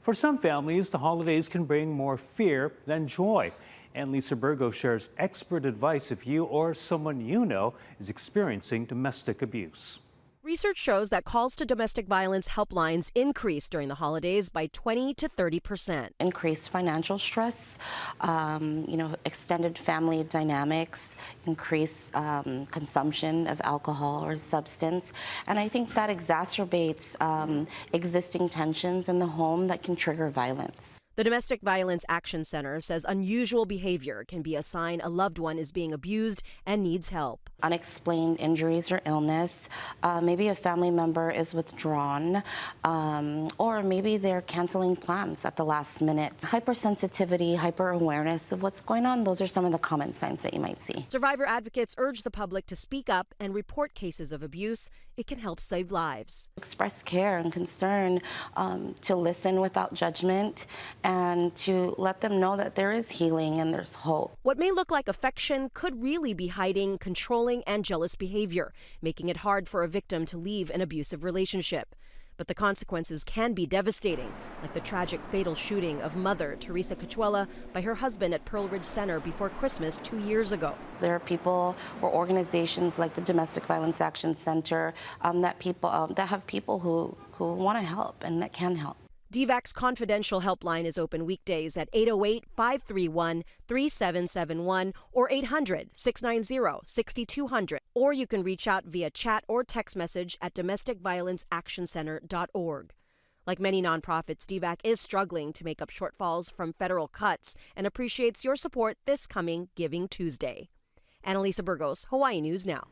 For some families, the holidays can bring more fear than joy. And Lisa Burgos shares expert advice if you or someone you know is experiencing domestic abuse. Research shows that calls to domestic violence helplines increased during the holidays by 20 to 30%. Increased financial stress, extended family dynamics, increased consumption of alcohol or substance. And I think that exacerbates existing tensions in the home that can trigger violence. The Domestic Violence Action Center says unusual behavior can be a sign a loved one is being abused and needs help. Unexplained injuries or illness, maybe a family member is withdrawn, or maybe they're canceling plans at the last minute. Hypersensitivity, hyper-awareness of what's going on, those are some of the common signs that you might see. Survivor advocates urge the public to speak up and report cases of abuse. It can help save lives. Express care and concern, to listen without judgment, and to let them know that there is healing and there's hope. What may look like affection could really be hiding controlling and jealous behavior, making it hard for a victim to leave an abusive relationship. But the consequences can be devastating, like the tragic fatal shooting of mother Teresa Cachuela by her husband at Pearl Ridge Center before Christmas 2 years ago. There are people or organizations like the Domestic Violence Action Center that have people who want to help and that can help. DVAC's confidential helpline is open weekdays at 808-531-3771 or 800-690-6200. Or you can reach out via chat or text message at domesticviolenceactioncenter.org. Like many nonprofits, DVAC is struggling to make up shortfalls from federal cuts and appreciates your support this coming Giving Tuesday. Annalisa Burgos, Hawaii News Now.